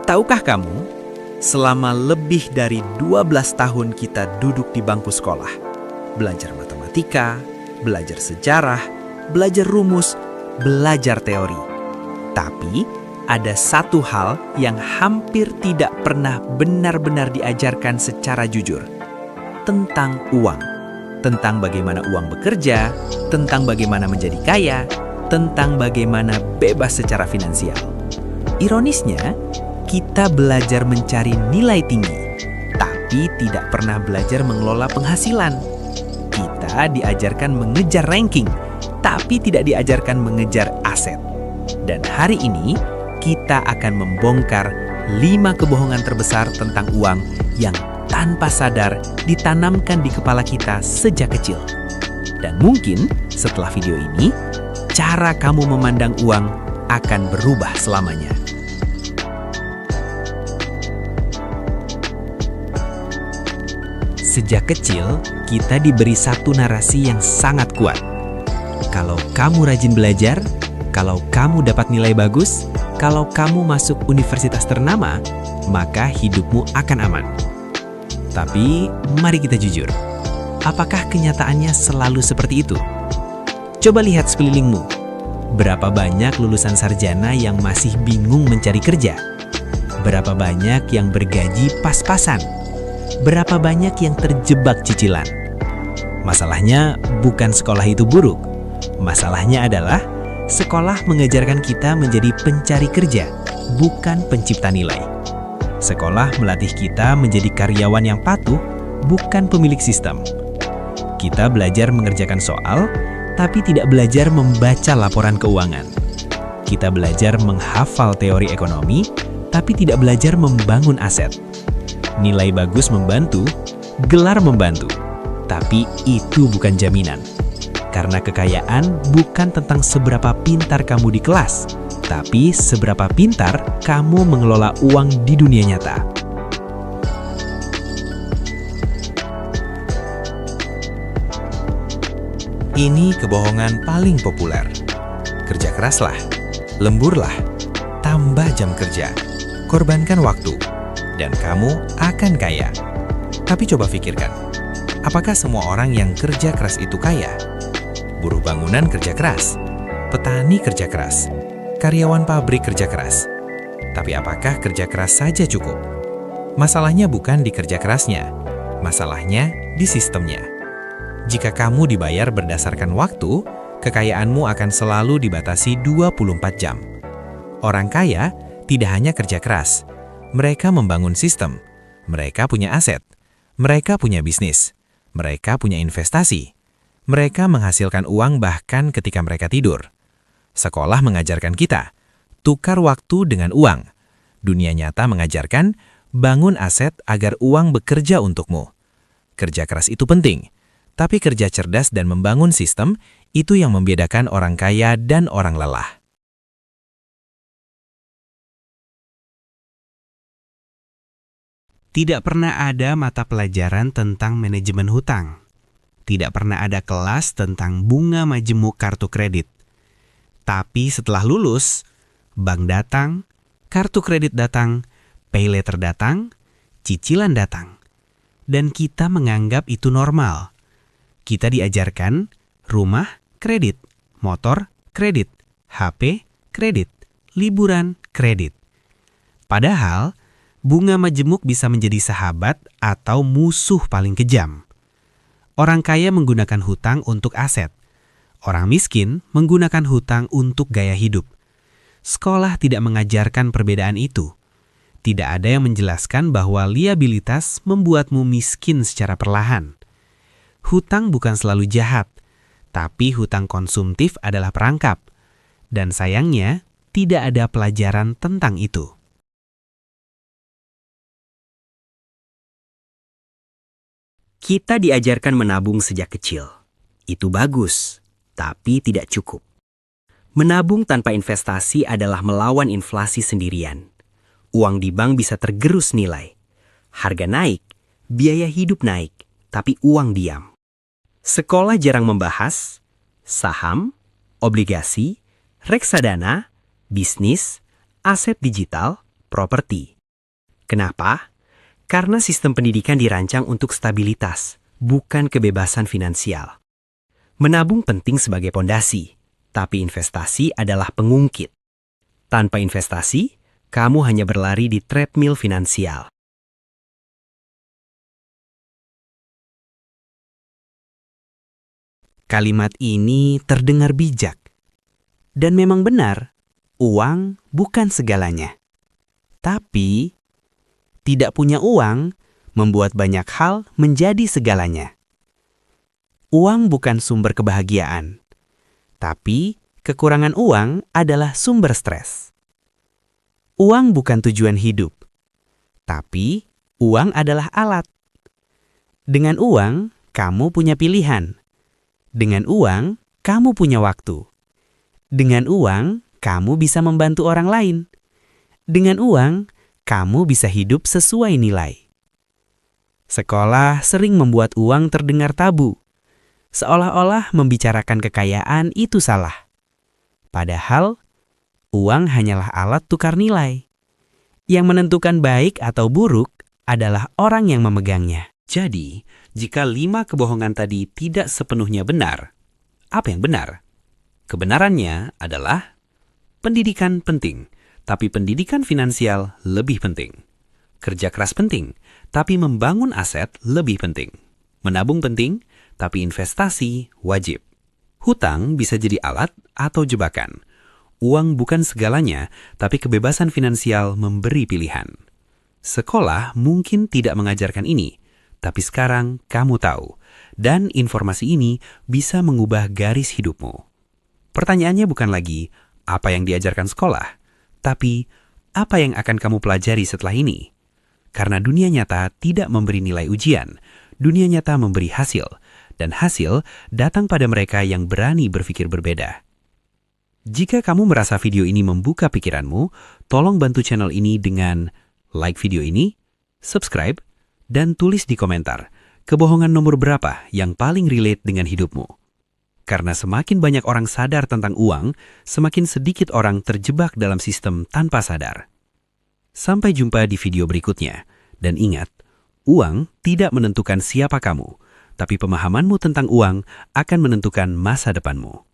Tahukah kamu, selama lebih dari 12 tahun kita duduk di bangku sekolah, belajar matematika, belajar sejarah, belajar rumus, belajar teori. Tapi, ada satu hal yang hampir tidak pernah benar-benar diajarkan secara jujur. Tentang uang. Tentang bagaimana uang bekerja, tentang bagaimana menjadi kaya, tentang bagaimana bebas secara finansial. Ironisnya, kita belajar mencari nilai tinggi, tapi tidak pernah belajar mengelola penghasilan. Kita diajarkan mengejar ranking, tapi tidak diajarkan mengejar aset. Dan hari ini, kita akan membongkar 5 kebohongan terbesar tentang uang yang tanpa sadar ditanamkan di kepala kita sejak kecil. Dan mungkin setelah video ini, cara kamu memandang uang akan berubah selamanya. Sejak kecil, kita diberi satu narasi yang sangat kuat. Kalau kamu rajin belajar, kalau kamu dapat nilai bagus, kalau kamu masuk universitas ternama, maka hidupmu akan aman. Tapi, mari kita jujur. Apakah kenyataannya selalu seperti itu? Coba lihat sekelilingmu. Berapa banyak lulusan sarjana yang masih bingung mencari kerja? Berapa banyak yang bergaji pas-pasan? Berapa banyak yang terjebak cicilan? Masalahnya bukan sekolah itu buruk. Masalahnya adalah sekolah mengajarkan kita menjadi pencari kerja, bukan pencipta nilai. Sekolah melatih kita menjadi karyawan yang patuh, bukan pemilik sistem. Kita belajar mengerjakan soal, tapi tidak belajar membaca laporan keuangan. Kita belajar menghafal teori ekonomi, tapi tidak belajar membangun aset. Nilai bagus membantu, gelar membantu, tapi itu bukan jaminan. Karena kekayaan bukan tentang seberapa pintar kamu di kelas, tapi seberapa pintar kamu mengelola uang di dunia nyata. Ini kebohongan paling populer. Kerja keraslah, lemburlah, tambah jam kerja, korbankan waktu, dan kamu akan kaya. Tapi coba pikirkan, apakah semua orang yang kerja keras itu kaya? Buruh bangunan kerja keras, petani kerja keras, karyawan pabrik kerja keras. Tapi apakah kerja keras saja cukup? Masalahnya bukan di kerja kerasnya, masalahnya di sistemnya. Jika kamu dibayar berdasarkan waktu, kekayaanmu akan selalu dibatasi 24 jam. Orang kaya tidak hanya kerja keras, mereka membangun sistem, mereka punya aset, mereka punya bisnis, mereka punya investasi, mereka menghasilkan uang bahkan ketika mereka tidur. Sekolah mengajarkan kita, tukar waktu dengan uang. Dunia nyata mengajarkan, bangun aset agar uang bekerja untukmu. Kerja keras itu penting, tapi kerja cerdas dan membangun sistem, itu yang membedakan orang kaya dan orang lelah. Tidak pernah ada mata pelajaran tentang manajemen hutang. Tidak pernah ada kelas tentang bunga majemuk kartu kredit. Tapi setelah lulus, bank datang, kartu kredit datang, pay later datang, cicilan datang. Dan kita menganggap itu normal. Kita diajarkan rumah kredit, motor kredit, HP kredit, liburan kredit. Padahal, bunga majemuk bisa menjadi sahabat atau musuh paling kejam. Orang kaya menggunakan hutang untuk aset. Orang miskin menggunakan hutang untuk gaya hidup. Sekolah tidak mengajarkan perbedaan itu. Tidak ada yang menjelaskan bahwa liabilitas membuatmu miskin secara perlahan. Hutang bukan selalu jahat, tapi hutang konsumtif adalah perangkap. Dan sayangnya, tidak ada pelajaran tentang itu. Kita diajarkan menabung sejak kecil. Itu bagus, tapi tidak cukup. Menabung tanpa investasi adalah melawan inflasi sendirian. Uang di bank bisa tergerus nilai. Harga naik, biaya hidup naik, tapi uang diam. Sekolah jarang membahas saham, obligasi, reksadana, bisnis, aset digital, properti. Kenapa? Karena sistem pendidikan dirancang untuk stabilitas, bukan kebebasan finansial. Menabung penting sebagai pondasi, tapi investasi adalah pengungkit. Tanpa investasi, kamu hanya berlari di treadmill finansial. Kalimat ini terdengar bijak. Dan memang benar, uang bukan segalanya. Tapi, tidak punya uang membuat banyak hal menjadi segalanya. Uang bukan sumber kebahagiaan, tapi kekurangan uang adalah sumber stres. Uang bukan tujuan hidup, tapi uang adalah alat. Dengan uang, kamu punya pilihan. Dengan uang, kamu punya waktu. Dengan uang, kamu bisa membantu orang lain. Dengan uang, kamu bisa hidup sesuai nilai. Sekolah sering membuat uang terdengar tabu. Seolah-olah membicarakan kekayaan itu salah. Padahal, uang hanyalah alat tukar nilai. Yang menentukan baik atau buruk adalah orang yang memegangnya. Jadi, jika 5 kebohongan tadi tidak sepenuhnya benar, apa yang benar? Kebenarannya adalah pendidikan penting, tapi pendidikan finansial lebih penting. Kerja keras penting, tapi membangun aset lebih penting. Menabung penting, tapi investasi wajib. Hutang bisa jadi alat atau jebakan. Uang bukan segalanya, tapi kebebasan finansial memberi pilihan. Sekolah mungkin tidak mengajarkan ini, tapi sekarang kamu tahu, dan informasi ini bisa mengubah garis hidupmu. Pertanyaannya bukan lagi apa yang diajarkan sekolah, tapi apa yang akan kamu pelajari setelah ini. Karena dunia nyata tidak memberi nilai ujian, dunia nyata memberi hasil, dan hasil datang pada mereka yang berani berpikir berbeda. Jika kamu merasa video ini membuka pikiranmu, tolong bantu channel ini dengan like video ini, subscribe, dan tulis di komentar kebohongan nomor berapa yang paling relate dengan hidupmu. Karena semakin banyak orang sadar tentang uang, semakin sedikit orang terjebak dalam sistem tanpa sadar. Sampai jumpa di video berikutnya. Dan ingat, uang tidak menentukan siapa kamu, tapi pemahamanmu tentang uang akan menentukan masa depanmu.